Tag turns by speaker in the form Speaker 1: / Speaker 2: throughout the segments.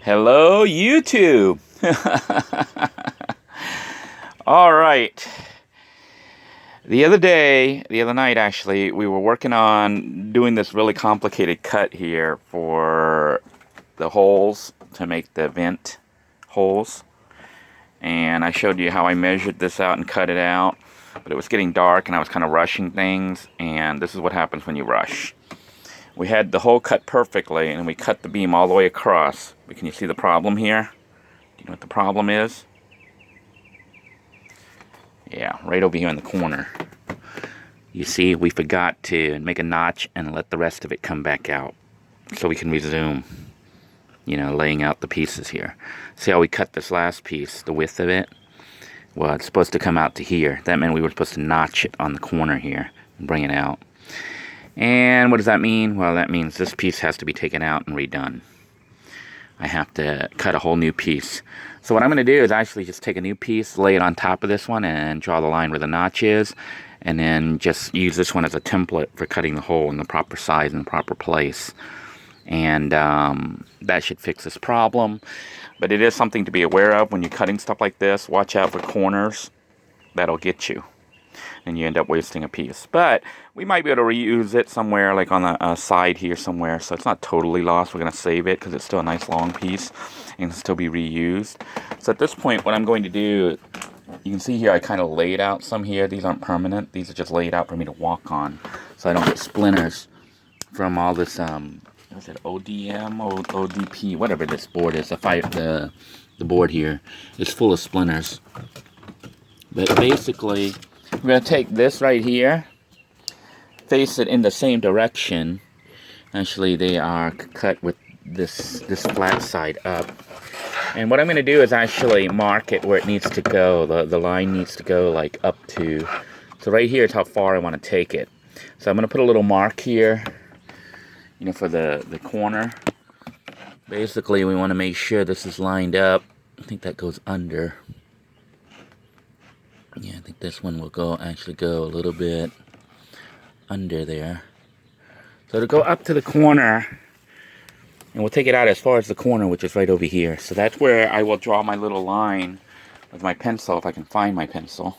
Speaker 1: Hello, YouTube. All right. The other night actually, we were working on doing this really complicated cut here for the holes to make the vent holes. And I showed you how I measured this out and cut it out. But it was getting dark and I was kind of rushing things. And this is what happens when you rush. We had the hole cut perfectly and we cut the beam all the way across. But can you see the problem here? Do you know what the problem is? Yeah, right over here in the corner. You see, we forgot to make a notch and let the rest of it come back out. So we can resume, laying out the pieces here. See how we cut this last piece, the width of it? Well, it's supposed to come out to here. That meant we were supposed to notch it on the corner here and bring it out. And what does that mean? Well, that means this piece has to be taken out and redone. I have to cut a whole new piece. So what I'm going to do is actually just take a new piece, lay it on top of this one, and draw the line where the notch is. And then just use this one as a template for cutting the hole in the proper size and the proper place. And that should fix this problem. But it is something to be aware of when you're cutting stuff like this. Watch out for corners. That'll get you. And you end up wasting a piece. But we might be able to reuse it somewhere, like on the side here somewhere. So it's not totally lost. We're going to save it because it's still a nice long piece and can still be reused. So at this point, what I'm going to do, you can see here I kind of laid out some here. These aren't permanent. These are just laid out for me to walk on so I don't get splinters from all this, what's it, ODM, ODP, whatever this board is. The board here is full of splinters. But basically, we're going to take this right here, face it in the same direction. Actually, they are cut with this flat side up. And what I'm going to do is actually mark it where it needs to go. The line needs to go like up to. So right here is how far I want to take it. So I'm going to put a little mark here, for the corner. Basically, we want to make sure this is lined up. I think that goes under. Yeah, I think this one will actually go a little bit under there. So to go up to the corner, and we'll take it out as far as the corner, which is right over here. So that's where I will draw my little line with my pencil, if I can find my pencil.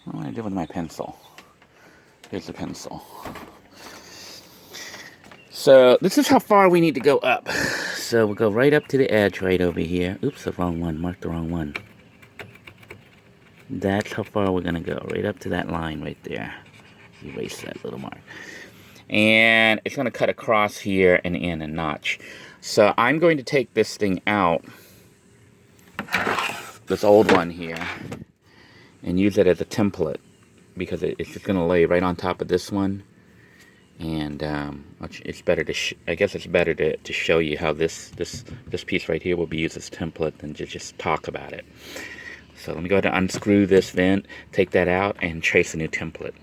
Speaker 1: What do I do with my pencil? Here's the pencil. So this is how far we need to go up. So we'll go right up to the edge right over here. Oops, the wrong one. Marked the wrong one. That's how far we're going to go, right up to that line right there. Erase that little mark. And it's going to cut across here and in a notch. So I'm going to take this thing out, this old one here, and use it as a template, because it's just going to lay right on top of this one. And it's better to, I guess it's better to show you how this piece right here will be used as template than to just talk about it. So let me go ahead and unscrew this vent, take that out, and trace a new template.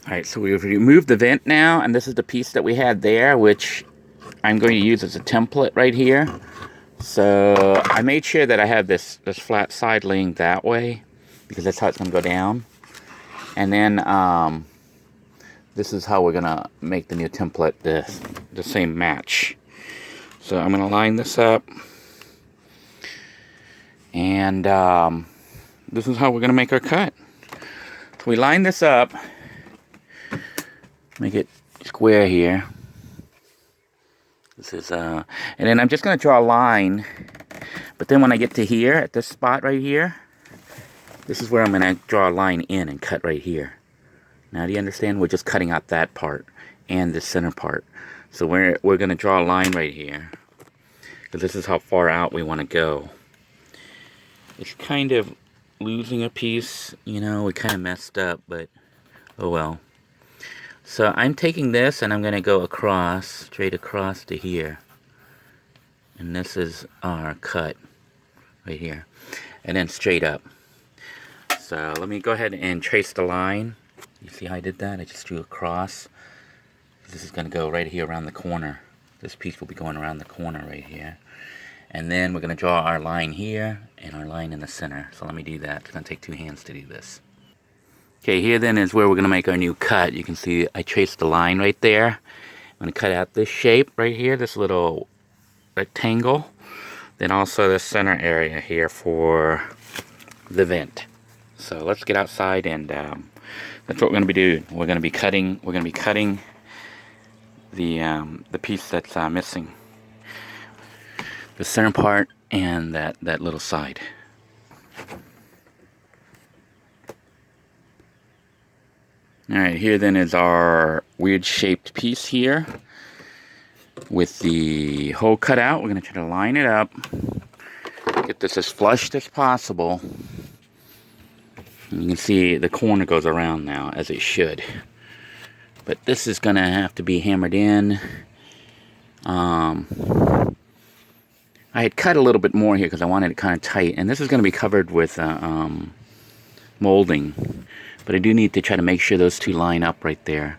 Speaker 1: Alright, so we've removed the vent now, and this is the piece that we had there, which I'm going to use as a template right here. So I made sure that I have this flat side laying that way, because that's how it's going to go down. And then this is how we're going to make the new template the same match. So I'm going to line this up. And this is how we're going to make our cut. So we line this up, make it square here. This is and then I'm just going to draw a line. But then when I get to here, at this spot right here, this is where I'm going to draw a line in and cut right here. Now, do you understand? We're just cutting out that part and the center part. So we're going to draw a line right here, because this is how far out we want to go. It's kind of losing a piece, we kind of messed up, but oh well. So I'm taking this and I'm going to go across, straight across to here. And this is our cut right here. And then straight up. So let me go ahead and trace the line. You see how I did that? I just drew across. This is going to go right here around the corner. This piece will be going around the corner right here. And then we're going to draw our line here and our line in the center. So let me do that. It's going to take two hands to do this. Okay, here then is where we're going to make our new cut. You can see I traced the line right there. I'm going to cut out this shape right here, this little rectangle. Then also the center area here for the vent. So let's get outside, and that's what we're going to be doing. We're going to be cutting. We're going to be cutting the piece that's missing, the center part and that little side. All right, here then is our weird shaped piece here with the hole cut out. We're going to try to line it up, get this as flush as possible. And you can see the corner goes around now, as it should. But this is going to have to be hammered in. I had cut a little bit more here because I wanted it kind of tight. And this is going to be covered with molding. But I do need to try to make sure those two line up right there.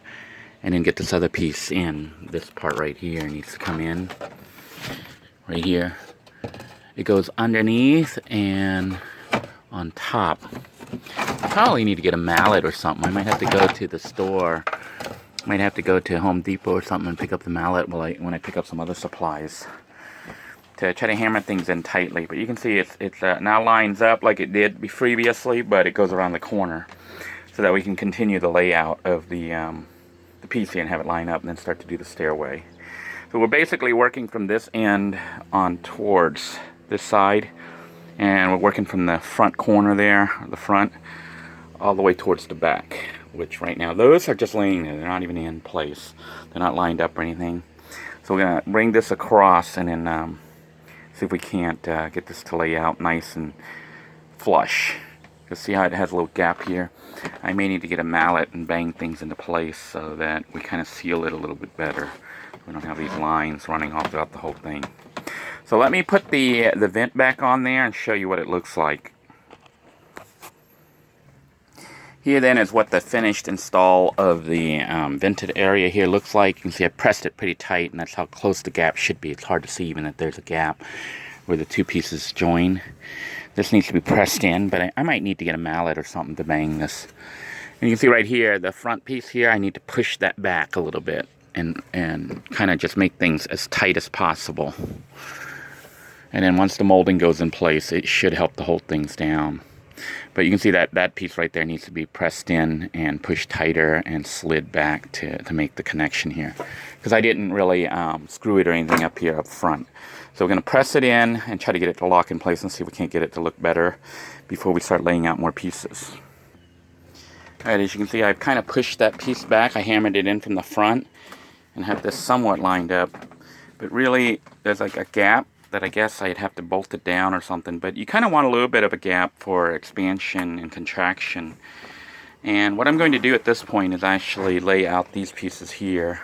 Speaker 1: And then get this other piece in. This part right here needs to come in. Right here. It goes underneath and on top. I probably need to get a mallet or something. I might have to go to the store. Might have to go to Home Depot or something and pick up the mallet when I pick up some other supplies. To try to hammer things in tightly. But you can see it's now lines up like it did previously, but it goes around the corner. So that we can continue the layout of the piece here and have it line up and then start to do the stairway. So we're basically working from this end on towards this side, and we're working from the front corner there, the front, all the way towards the back, which right now those are just laying there. They're not even in place. They're not lined up or anything. So we're going to bring this across and then see if we can't get this to lay out nice and flush. You'll see how it has a little gap here. I may need to get a mallet and bang things into place so that we kind of seal it a little bit better. We don't have these lines running all throughout the whole thing. So let me put the vent back on there and show you what it looks like. Here then is what the finished install of the vented area here looks like. You can see I pressed it pretty tight, and that's how close the gap should be. It's hard to see even that there's a gap where the two pieces join. This needs to be pressed in, but I might need to get a mallet or something to bang this. And you can see right here, the front piece here, I need to push that back a little bit and kind of just make things as tight as possible. And then once the molding goes in place, it should help to hold things down. But you can see that piece right there needs to be pressed in and pushed tighter and slid back to make the connection here. Because I didn't really screw it or anything up here up front. So we're going to press it in and try to get it to lock in place and see if we can't get it to look better before we start laying out more pieces. Alright, as you can see, I've kind of pushed that piece back. I hammered it in from the front and have this somewhat lined up. But really, there's like a gap that I guess I'd have to bolt it down or something. But you kind of want a little bit of a gap for expansion and contraction. And what I'm going to do at this point is actually lay out these pieces here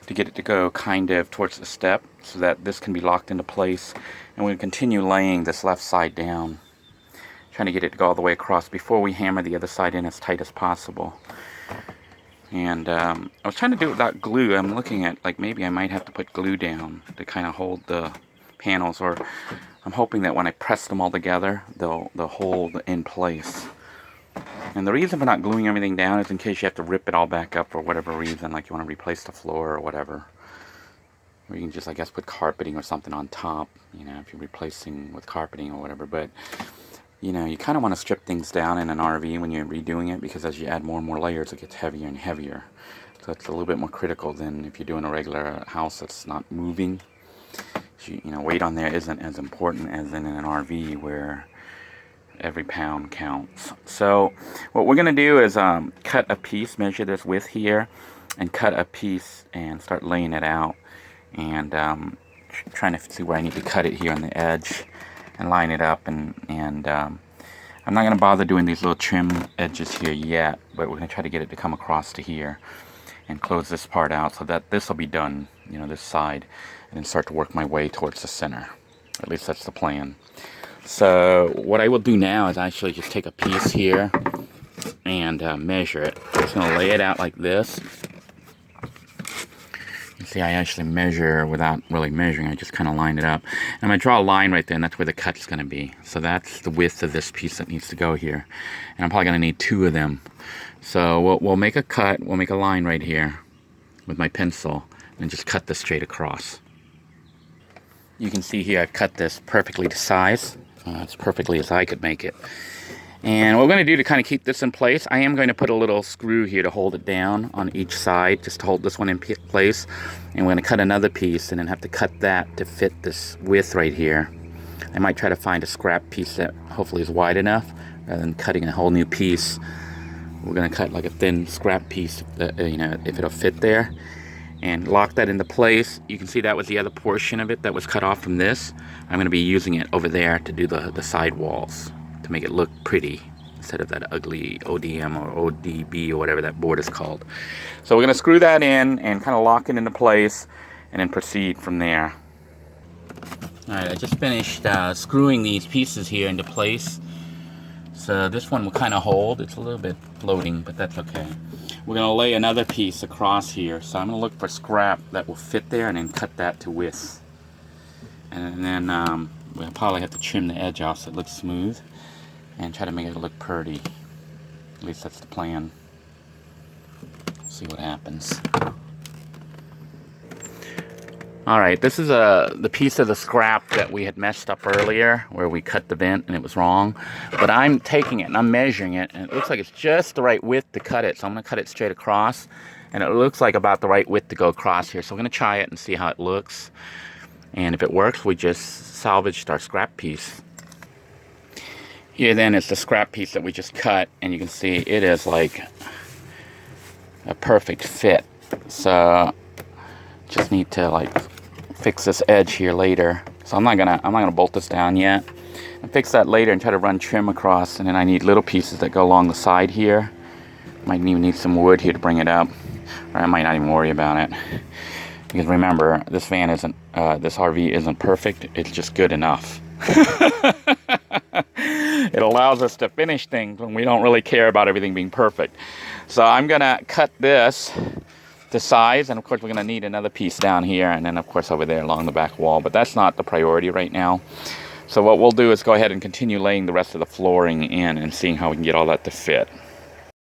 Speaker 1: to get it to go kind of towards the step so that this can be locked into place. And we'll continue laying this left side down, trying to get it to go all the way across before we hammer the other side in as tight as possible. And I was trying to do it without glue. I'm looking at, like, maybe I might have to put glue down to kind of hold the panels, or I'm hoping that when I press them all together, they'll hold in place. And the reason for not gluing everything down is in case you have to rip it all back up for whatever reason, like you want to replace the floor or whatever. Or you can just, I guess, put carpeting or something on top, you know, if you're replacing with carpeting or whatever. But, you know, you kind of want to strip things down in an RV when you're redoing it, because as you add more and more layers, it gets heavier and heavier. So it's a little bit more critical than if you're doing a regular house that's not moving. You know, weight on there isn't as important as in an RV where every pound counts. So what we're going to do is cut a piece, measure this width here, and cut a piece and start laying it out. And trying to see where I need to cut it here on the edge and line it up. And I'm not going to bother doing these little trim edges here yet, but we're going to try to get it to come across to here and close this part out so that this will be done, you know, this side, and then start to work my way towards the center. At least that's the plan. So what I will do now is actually just take a piece here and measure it. I'm just going to lay it out like this. You see, I actually measure without really measuring. I just kind of line it up. And I'm going to draw a line right there, and that's where the cut's going to be. So that's the width of this piece that needs to go here. And I'm probably going to need 2 of them. So we'll make a cut. We'll make a line right here with my pencil and just cut this straight across. You can see here I've cut this perfectly to size. As perfectly as I could make it. And what we're going to do to kind of keep this in place, I am going to put a little screw here to hold it down on each side, just to hold this one in place. And we're going to cut another piece and then have to cut that to fit this width right here. I might try to find a scrap piece that hopefully is wide enough, rather than cutting a whole new piece. We're going to cut like a thin scrap piece, you know, if it'll fit there. And lock that into place. You can see that was the other portion of it that was cut off from this. I'm going to be using it over there to do the side walls, to make it look pretty instead of that ugly ODM or ODB or whatever that board is called. So we're going to screw that in and kind of lock it into place and then proceed from there. Alright, I just finished screwing these pieces here into place. So this one will kind of hold. It's a little bit floating, but that's okay. We're going to lay another piece across here. So I'm going to look for scrap that will fit there and then cut that to width. And then we'll probably have to trim the edge off so it looks smooth and try to make it look pretty. At least that's the plan. See what happens. Alright, this is the piece of the scrap that we had messed up earlier, where we cut the vent and it was wrong. But I'm taking it and I'm measuring it, and it looks like it's just the right width to cut it. So I'm going to cut it straight across, and it looks like about the right width to go across here. So we're going to try it and see how it looks. And if it works, we just salvaged our scrap piece. Here then is the scrap piece that we just cut, and you can see it is like a perfect fit. So just need to like fix this edge here later. So I'm not gonna bolt this down yet. And fix that later and try to run trim across. And then I need little pieces that go along the side here. Might even need some wood here to bring it up. Or I might not even worry about it. Because remember, this van isn't, this RV isn't perfect. It's just good enough. It allows us to finish things when we don't really care about everything being perfect. So I'm gonna cut this to size, and of course we're going to need another piece down here, and then of course over there along the back wall, but that's not the priority right now. So what we'll do is go ahead and continue laying the rest of the flooring in and seeing how we can get all that to fit.